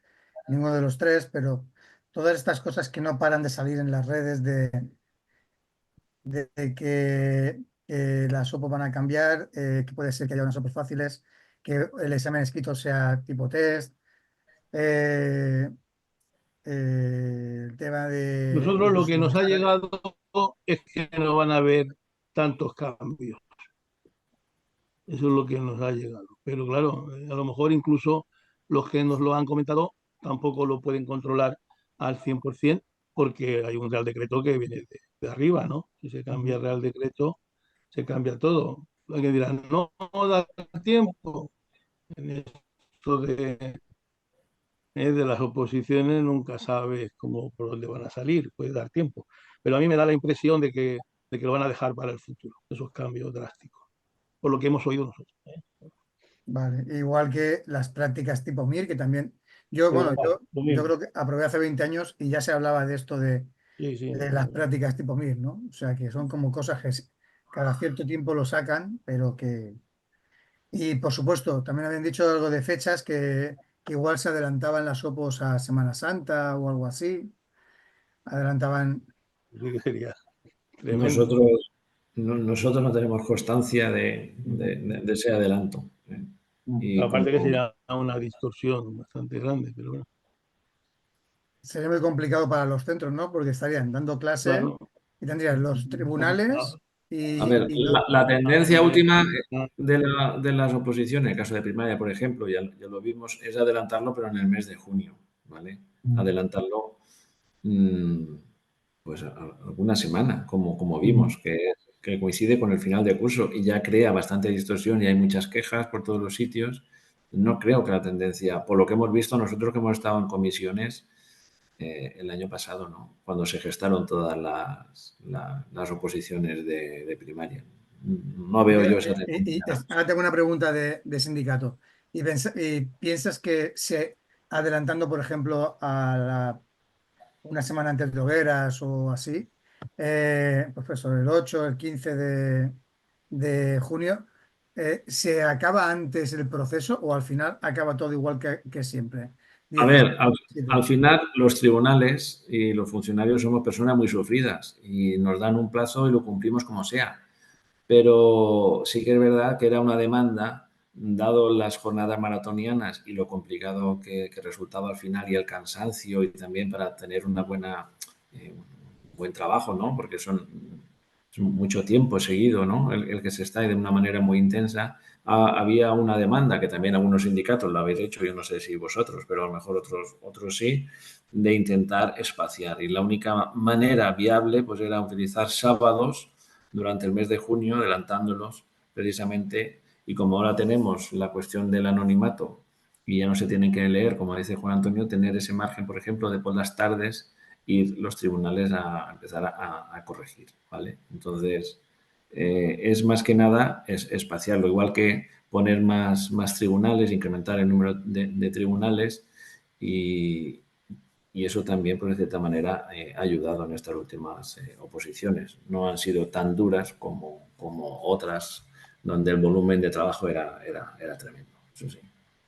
ninguno de los tres, pero todas estas cosas que no paran de salir en las redes de que las OPO van a cambiar, que puede ser que haya unas OPO fáciles, que el examen escrito sea tipo test, eh, el tema de Nosotros lo que nos ha llegado es que no van a haber tantos cambios. Eso es lo que nos ha llegado. Pero claro, a lo mejor incluso los que nos lo han comentado tampoco lo pueden controlar al 100%, porque hay un Real Decreto que viene de arriba, ¿no? Si se cambia el Real Decreto, se cambia todo. Alguien dirá, no, no da tiempo. En esto de las oposiciones nunca sabes cómo, por dónde van a salir, puede dar tiempo. Pero a mí me da la impresión de que lo van a dejar para el futuro, esos cambios drásticos, por lo que hemos oído nosotros, ¿eh? Vale, igual que las prácticas tipo MIR, que también, yo, bueno, Igual, lo yo mismo. creo que aprobé hace 20 años y ya se hablaba de esto Sí, sí. de las prácticas tipo MIR, ¿no? O sea, que son como cosas que cada cierto tiempo lo sacan, pero que... Y por supuesto, también habían dicho algo de fechas que igual se adelantaban las OPOs a Semana Santa o algo así. Adelantaban... Sí que sería tremendo. Nosotros no tenemos constancia de ese adelanto. Y Aparte que como, sería una distorsión bastante grande, pero bueno. Sería muy complicado para los centros, ¿no? Porque estarían dando clase Claro. y tendrían los tribunales a ver, y la tendencia última de las oposiciones, en el caso de primaria, por ejemplo, ya lo vimos, es adelantarlo, pero en el mes de junio, ¿vale? Adelantarlo pues alguna semana, como vimos, que coincide con el final de curso y ya crea bastante distorsión y hay muchas quejas por todos los sitios. No creo que la tendencia, por lo que hemos visto nosotros que hemos estado en comisiones el año pasado, ¿no? Cuando se gestaron todas las oposiciones de primaria. No veo yo esa tendencia. ahora tengo una pregunta de sindicato. ¿Y piensas que adelantando, por ejemplo, una semana antes de hogueras o así, pues eso, el 8, el 15 de junio, ¿se acaba antes el proceso o al final acaba todo igual que siempre? A 16, ver, al 17. final los tribunales y los funcionarios somos personas muy sufridas y nos dan un plazo y lo cumplimos como sea. Pero sí que es verdad que era una demanda dado las jornadas maratonianas y lo complicado que resultaba al final y el cansancio y también para tener una buen trabajo, ¿no? Porque es mucho tiempo seguido, ¿no? El que se está de una manera muy intensa. Había una demanda que también algunos sindicatos lo habéis hecho, yo no sé si vosotros, pero a lo mejor otros sí, de intentar espaciar. Y la única manera viable pues era utilizar sábados durante el mes de junio, adelantándolos precisamente. Y como ahora tenemos la cuestión del anonimato y ya no se tienen que leer, como dice Juan Antonio, tener ese margen, por ejemplo, de por las tardes ir los tribunales a empezar a corregir, ¿vale? Entonces, es más que nada espaciarlo, igual que poner más tribunales, incrementar el número de tribunales y eso también, pues, de cierta manera, ha ayudado en estas últimas oposiciones. No han sido tan duras como otras donde el volumen de trabajo era tremendo. Eso sí.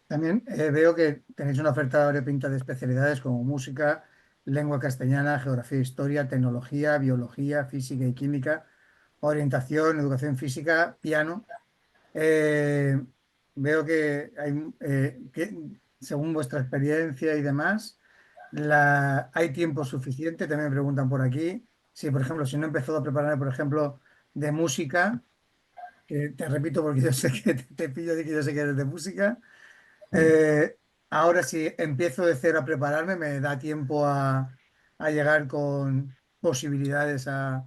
También veo que tenéis una oferta variopinta de especialidades como música, lengua castellana, geografía, historia, tecnología, biología, física y química, orientación, educación física, piano. Eh, Veo que según vuestra experiencia y demás, hay tiempo suficiente. También me preguntan por aquí si, por ejemplo, si no he empezado a prepararme, por ejemplo, de música, que te repito porque yo sé que te pillo de que yo sé que eres de música. Eh, Ahora si empiezo de cero a prepararme, me da tiempo a llegar con posibilidades a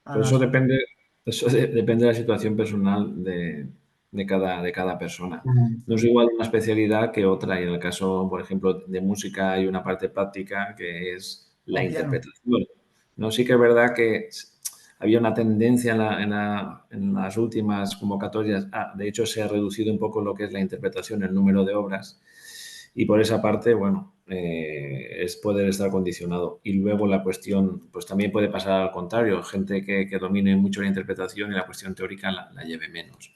Pero eso las... depende, depende de la situación personal de cada persona. No es igual una especialidad que otra y en el caso, por ejemplo, de música hay una parte práctica que es la O piano. interpretación. No, sí que es verdad que había una tendencia en las últimas convocatorias, de hecho se ha reducido un poco lo que es la interpretación, el número de obras y por esa parte, bueno, es poder estar condicionado. Y luego la cuestión, pues también puede pasar al contrario, gente que domine mucho la interpretación y la cuestión teórica la lleve menos.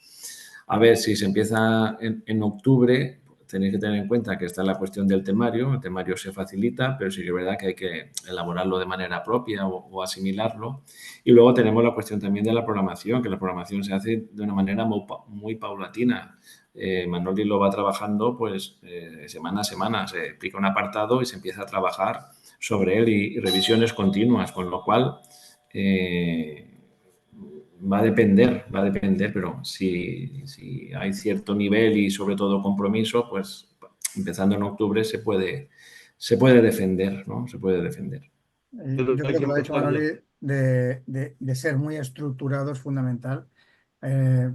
A ver, si se empieza en octubre, tenéis que tener en cuenta que está la cuestión del temario. El temario se facilita, pero sí que es verdad que hay que elaborarlo de manera propia o asimilarlo. Y luego tenemos la cuestión también de la programación, que la programación se hace de una manera muy paulatina. Manoli lo va trabajando pues semana a semana, se explica un apartado y se empieza a trabajar sobre él y revisiones continuas, con lo cual va a depender, pero si hay cierto nivel y sobre todo compromiso, pues empezando en octubre se puede defender, ¿no? Se puede defender. Pero Yo hay creo que que lo ha dicho empezar ya. Manoli de ser muy estructurado es fundamental.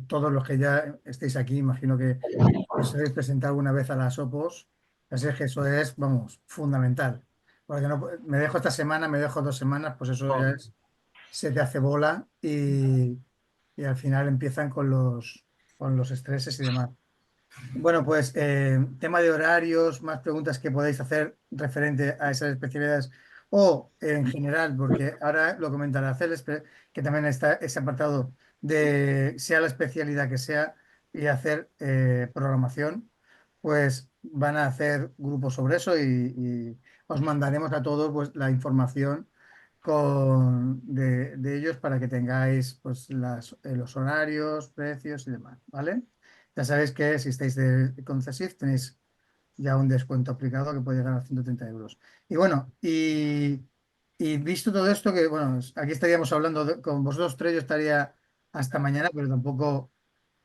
Todos los que ya estéis aquí, imagino que os habéis presentado alguna vez a las OPOS, así es que eso es, vamos, fundamental. Porque no, me dejo esta semana, me dejo 2 semanas, pues eso ya es, se te hace bola y al final empiezan con los estreses y demás. Bueno, pues tema de horarios, más preguntas que podáis hacer referente a esas especialidades o en general, porque ahora lo comentará Celes, que también está ese apartado de sea la especialidad que sea y hacer programación, pues van a hacer grupos sobre eso y os mandaremos a todos pues, la información de ellos para que tengáis pues, los horarios, precios y demás, ¿vale? Ya sabéis que si estáis con CESIF tenéis ya un descuento aplicado que puede llegar a 130 euros. Y bueno, y visto todo esto, que bueno, aquí estaríamos hablando con vosotros tres, yo estaría hasta mañana, pero tampoco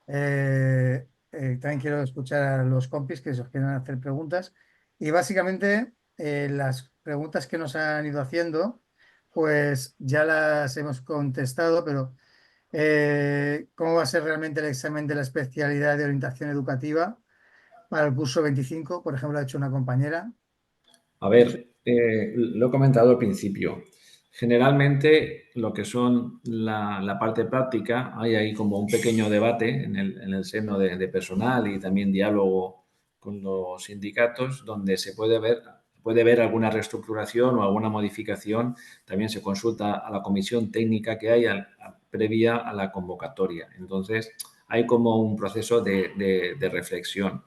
también quiero escuchar a los compis que se os quieran hacer preguntas. Y básicamente las preguntas que nos han ido haciendo, pues ya las hemos contestado, pero ¿cómo va a ser realmente el examen de la especialidad de orientación educativa para el curso 25? Por ejemplo, ha hecho una compañera. A ver, lo he comentado al principio. Generalmente lo que son la parte práctica, hay ahí como un pequeño debate en el seno de personal y también diálogo con los sindicatos donde se puede ver alguna reestructuración o alguna modificación. También se consulta a la comisión técnica que hay previa a la convocatoria. Entonces, hay como un proceso de reflexión.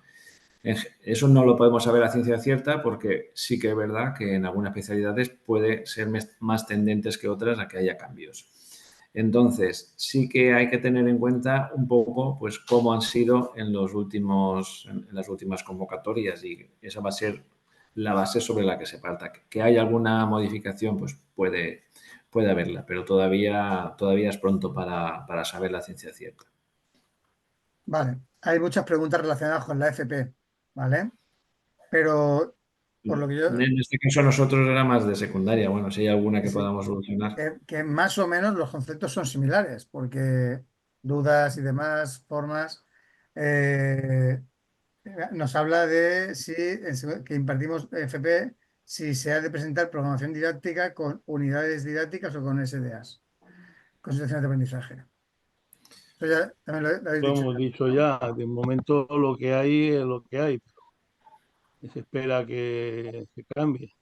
Eso no lo podemos saber a ciencia cierta porque sí que es verdad que en algunas especialidades puede ser más tendentes que otras a que haya cambios. Entonces, sí que hay que tener en cuenta un poco pues, cómo han sido en las últimas convocatorias, y esa va a ser la base sobre la que se parta. Que haya alguna modificación, pues puede haberla, pero todavía es pronto para saber la ciencia cierta. Vale, hay muchas preguntas relacionadas con la FP, ¿vale? Pero por lo que yo, En este caso nosotros era más de secundaria. Bueno, si hay alguna que sí, podamos solucionar. que más o menos los conceptos son similares, porque dudas y demás formas nos habla de si que impartimos FP, si se ha de presentar programación didáctica con unidades didácticas o con SDAs, con situaciones de aprendizaje. Eso ya también lo habéis Lo dicho. hemos dicho ya, de momento lo que hay es lo que hay, pero se espera que se cambie.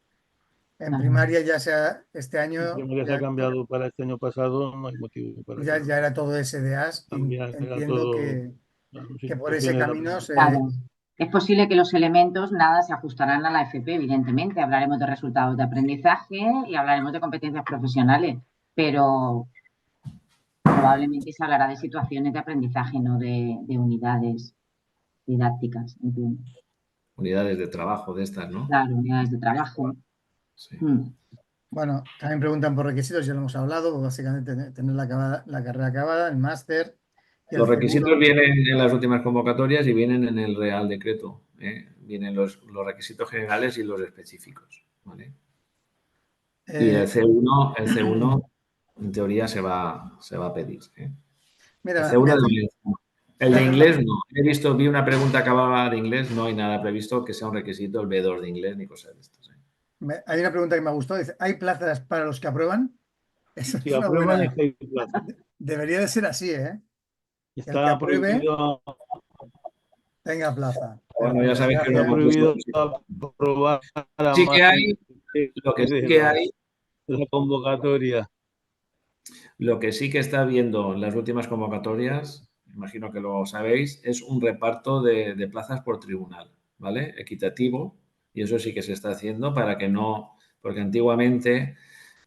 En primaria ya sea este Si año, primero se ha cambiado para este año pasado, no hay motivo para que ya era todo SDAs y cambiar, será entiendo todo las que por ese situaciones de camino aprendizaje. Claro. Es posible que los elementos nada se ajustarán a la FP, evidentemente. Hablaremos de resultados de aprendizaje y hablaremos de competencias profesionales, pero probablemente se hablará de situaciones de aprendizaje, no de unidades didácticas, entiendo. Unidades de trabajo de estas, ¿no? Claro, unidades de trabajo. Sí. Bueno, también preguntan por requisitos, ya lo hemos hablado, pues básicamente tener la carrera acabada, el máster y el Los requisitos C1. vienen en las últimas convocatorias y vienen en el Real Decreto. Vienen los requisitos generales y los específicos. ¿Vale? Y Eh, el C1 en teoría se va a pedir. El Mira, C1 de valenciano. El de inglés no. Vi una pregunta que hablaba de inglés, no hay nada previsto que sea un requisito el B2 de inglés ni cosas de estas. hay una pregunta que me ha gustado, dice, ¿hay plazas para los que aprueban? Eso Si es una aprueban, buena... es que hay plaza. Debería de ser así, ¿eh? Que el que Está apruebe prohibido, tenga plaza. Pero Bueno, por ya sabéis que no está desgracia, hemos visto. prohibido aprobar a Sí que más hay, de lo que sí de que hay, la convocatoria. lo que sí que está viendo en las últimas convocatorias, imagino que lo sabéis, es un reparto de plazas por tribunal, ¿vale? Equitativo, y eso sí que se está haciendo para que no, porque antiguamente,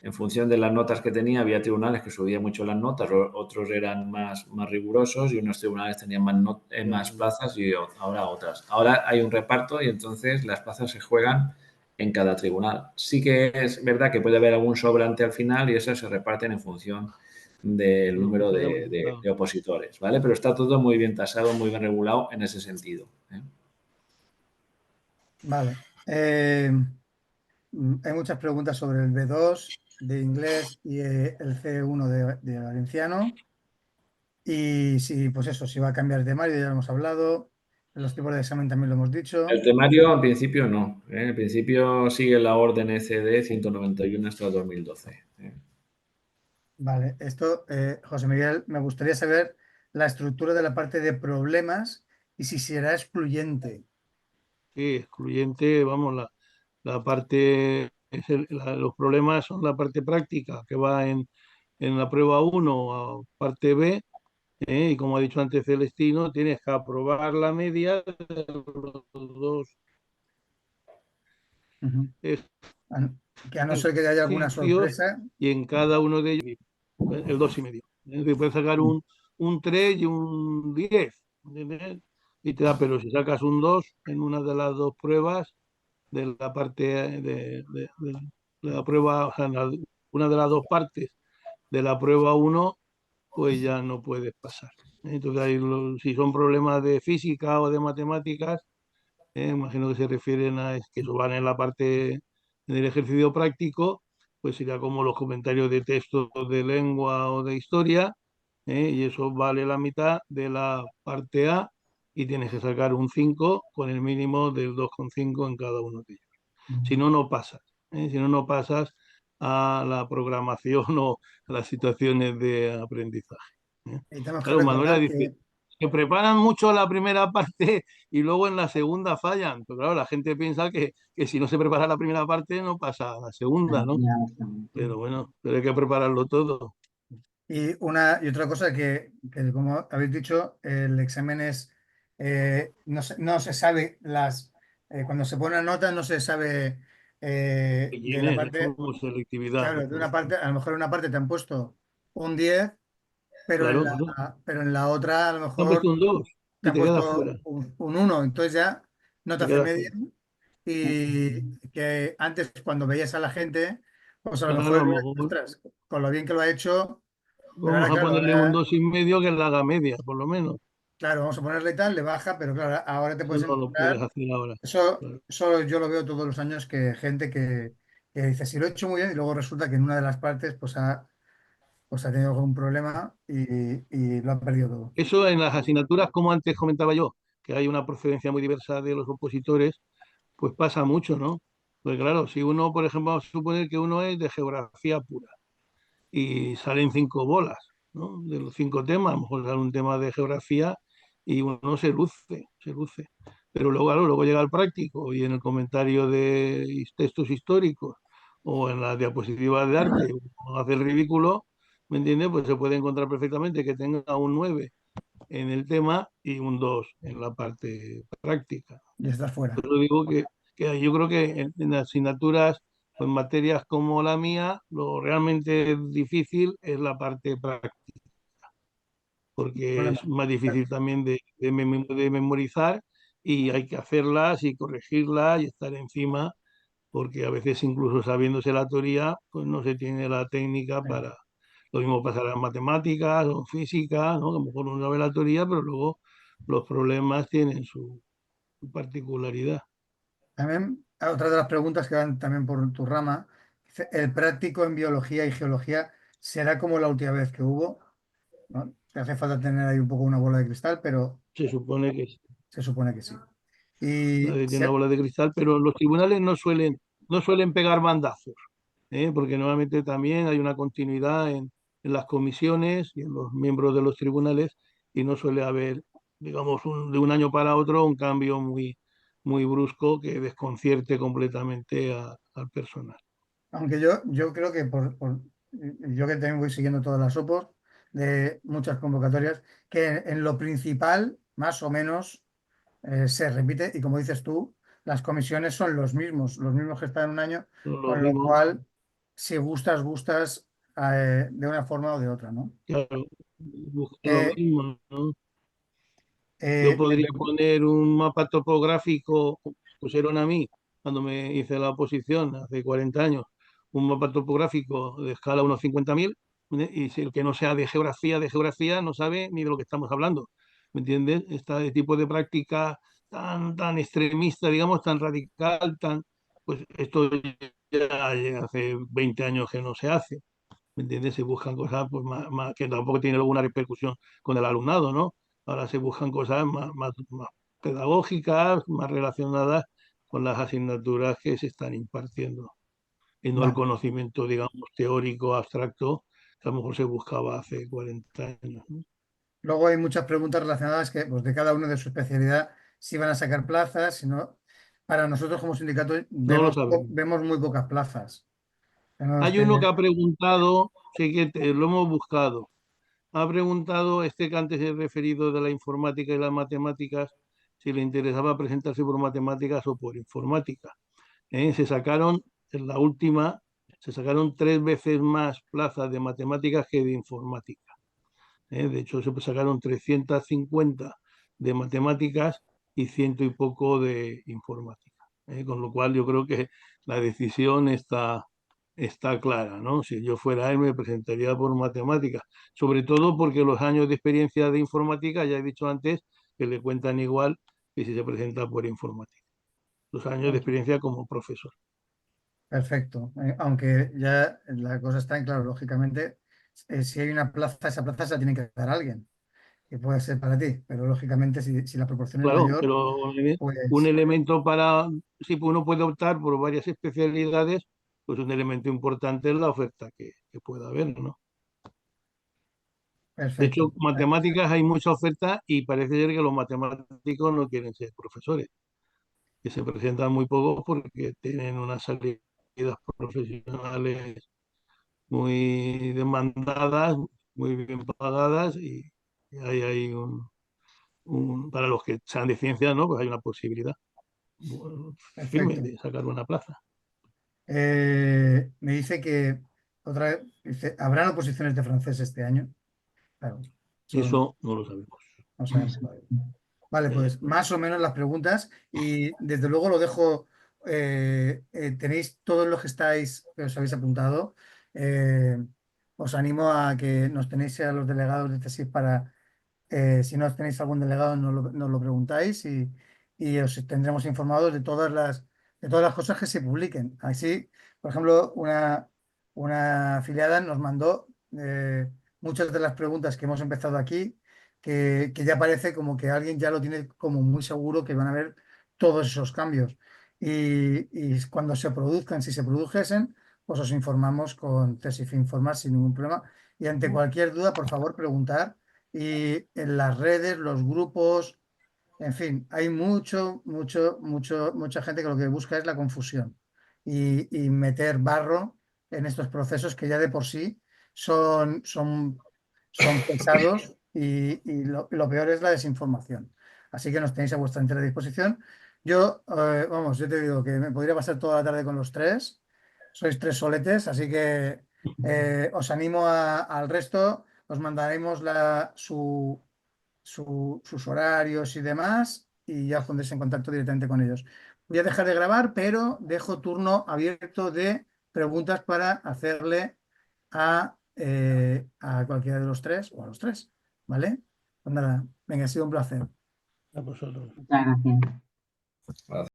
en función de las notas que tenía, había tribunales que subían mucho las notas, otros eran más rigurosos y unos tribunales tenían más plazas y ahora otras. Ahora hay un reparto y entonces las plazas se juegan en cada tribunal. Sí que es verdad que puede haber algún sobrante al final y esas se reparten en función del Lo que número se haya de presentado. opositores, ¿vale? Pero está todo muy bien tasado, muy bien regulado en ese sentido. vale. Hay muchas preguntas sobre el B2 de inglés y el C1 de valenciano. Y si, pues eso, si va a cambiar de temario, ya lo hemos hablado. Los tipos de examen también lo hemos dicho. El temario, en principio, no. En principio sigue la orden ECD 191 hasta 2012. Vale, esto, José Miguel, me gustaría saber la estructura de la parte de problemas y si será excluyente. Sí, excluyente, vamos, la parte, los problemas son la parte práctica que va en la prueba 1 a parte B, y como ha dicho antes Celestino, tienes que aprobar la media de los dos Ujú. Que a no ser que haya alguna ejercicios sorpresa. y en cada uno de ellos el 2,5. Es decir, puedes sacar un 3 y un 10, ¿entiendes? Y te da, pero si sacas un 2 en una de las dos pruebas de la parte de la prueba, o sea, una de las dos partes de la prueba 1, pues ya no puedes pasar. Entonces, si son problemas de física o de matemáticas, imagino que se refieren a que eso van en la parte del ejercicio práctico, pues sería como los comentarios de texto de lengua o de historia, y eso vale la mitad de la parte A y tienes que sacar un 5 con el mínimo del 2,5 en cada uno de ellos. Si no, no pasas. Si no, no pasas a la programación o a las situaciones de aprendizaje. ¿eh? Y tenemos que Claro, Manuela recordar dice, que que preparan mucho la primera parte y luego en la segunda fallan. Pero claro, la gente piensa que si no se prepara la primera parte no pasa a la segunda, ¿no? Pero bueno, pero hay que prepararlo todo. y otra cosa que, como habéis dicho, el examen es no se sabe cuando se pone nota no se sabe ¿Y de quién la es? Es parte, como selectividad. claro, de una parte, a lo mejor en una parte te han puesto un 10, Claro, claro. pero en la otra a lo Te han mejor puesto un 2 te y han te quedas puesto fuera. un 1, entonces ya no te Te hace quedas media. fuera. Y que antes cuando veías a la gente, pues a lo Claro, a mejor, lo mejor ostras, con lo bien que lo ha hecho, pero ahora vamos a claro, ponerle un 2,5 que la haga media, por lo menos. claro, vamos a ponerle tal, le baja, pero claro, ahora te Eso puedes no lo puedes encontrar, hacer ahora. eso, Claro. eso yo lo veo todos los años, que gente que dice, si lo he hecho muy bien, y luego resulta que en una de las partes pues ha tenido algún problema y lo ha perdido todo. Eso en las asignaturas, como antes comentaba yo, que hay una procedencia muy diversa de los opositores, pues pasa mucho, ¿no? Pues claro, si uno, por ejemplo, vamos a suponer que uno es de geografía pura y salen 5 bolas, ¿no? De los 5 temas, a lo mejor sale un tema de geografía y uno se luce, se luce. Pero luego, claro, luego llega el práctico y en el comentario de textos históricos o en las diapositivas de arte, uno hace el ridículo, ¿me entiendes? Pues se puede encontrar perfectamente que tenga un 9 en el tema y un 2 en la parte práctica. Y estás fuera. Pero digo que yo creo que en asignaturas o en materias como la mía, lo realmente difícil es la parte práctica, porque Problema. es más difícil también de memorizar y hay que hacerlas y corregirlas y estar encima, porque a veces incluso sabiéndose la teoría, pues no se tiene la técnica Sí. para... Lo mismo pasará en matemáticas o en física, ¿no? Que a lo mejor uno sabe la teoría, pero luego los problemas tienen su particularidad. También, otra de las preguntas que van también por tu rama, dice, ¿el práctico en biología y geología será como la última vez que hubo? ¿No? Te hace falta tener ahí un poco una bola de cristal, pero Se supone que se supone que sí. Y nadie tiene una bola de cristal, pero los tribunales no suelen pegar bandazos, porque normalmente también hay una continuidad en las comisiones y en los miembros de los tribunales y no suele haber, digamos, de un año para otro un cambio muy, muy brusco que desconcierte completamente al personal. aunque yo creo que yo que también voy siguiendo todas las OPOs de muchas convocatorias, que en lo principal, más o menos, se repite, y como dices tú, las comisiones son los mismos que están un año, Son los con lo mismos, cual, si gustas, gustas de una forma o de otra, ¿no? claro, buscan lo Eh, mismo, ¿no? Yo eh, me podría preocupa- poner un mapa topográfico, pusieron a mí cuando me hice la oposición hace 40 años, un mapa topográfico de escala 1,50.000, y si el que no sea de geografía, no sabe ni de lo que estamos hablando. ¿Me entiendes? Este tipo de práctica tan extremista, digamos, tan radical, pues esto ya hace 20 años que no se hace. ¿Me entiendes? Se buscan cosas pues, que tampoco tienen alguna repercusión con el alumnado, ¿no? Ahora se buscan cosas más pedagógicas, más relacionadas con las asignaturas que se están impartiendo y no el vale. conocimiento, digamos, teórico, abstracto, que a lo mejor se buscaba hace 40 años, ¿no? Luego hay muchas preguntas relacionadas que, pues, de cada uno de su especialidad, si van a sacar plazas, si no. Para nosotros como sindicato No lo vemos, sabemos. vemos muy pocas plazas. Tenemos Hay que, uno que ha preguntado, sí que lo hemos buscado, ha preguntado este que antes he referido de la informática y las matemáticas, si le interesaba presentarse por matemáticas o por informática. Se sacaron, en la última, se sacaron 3 veces más plazas de matemáticas que de informática. De hecho, se sacaron 350 de matemáticas y ciento y poco de informática. Con lo cual yo creo que la decisión está clara, ¿no? Si yo fuera él, me presentaría por matemáticas, sobre todo porque los años de experiencia de informática, ya he dicho antes, que le cuentan igual que si se presenta por informática. Los años de experiencia como profesor. perfecto. Aunque ya la cosa está en claro, lógicamente, si hay una plaza, esa plaza se la tiene que dar a alguien, que puede ser para ti, pero lógicamente si la proporción es Claro, mayor, pero un pues elemento si uno puede optar por varias especialidades, pues un elemento importante es la oferta que pueda haber, ¿no? De hecho, perfecto. matemáticas hay mucha oferta y parece ser que los matemáticos no quieren ser profesores, que se presentan muy pocos porque tienen unas salidas profesionales muy demandadas, muy bien pagadas y ahí hay para los que sean de ciencias, ¿no? Pues hay una posibilidad firme Perfecto. de sacar una plaza. Me dice que otra vez, dice, ¿habrán oposiciones de francés este año? Claro, Eso no lo sabemos. no sabemos todavía. Vale, pues más o menos las preguntas y desde luego lo dejo, tenéis todos los que estáis, que os habéis apuntado, os animo a que nos tenéis a los delegados de tesis para, si no tenéis algún delegado, nos lo preguntáis y os tendremos informados de todas las cosas que se publiquen. Así, por ejemplo, una afiliada nos mandó muchas de las preguntas que hemos empezado aquí, que ya parece como que alguien ya lo tiene como muy seguro que van a haber todos esos cambios. Y cuando se produzcan, si se produjesen, pues os informamos con Tesis Informal sin ningún problema. Y ante cualquier duda, por favor, preguntar y en las redes, los grupos, en fin, hay mucha gente que lo que busca es la confusión y meter barro en estos procesos que ya de por sí son pesados y lo peor es la desinformación. Así que nos tenéis a vuestra entera disposición. Yo, vamos, yo te digo que me podría pasar toda la tarde con los tres. Sois tres soletes, así que os animo al resto. Os mandaremos sus horarios y demás y ya os pondréis en contacto directamente con ellos. Voy a dejar de grabar, pero dejo turno abierto de preguntas para hacerle a cualquiera de los tres o a los tres, ¿vale? Pues nada, venga, ha sido un placer. A vosotros. Muchas gracias.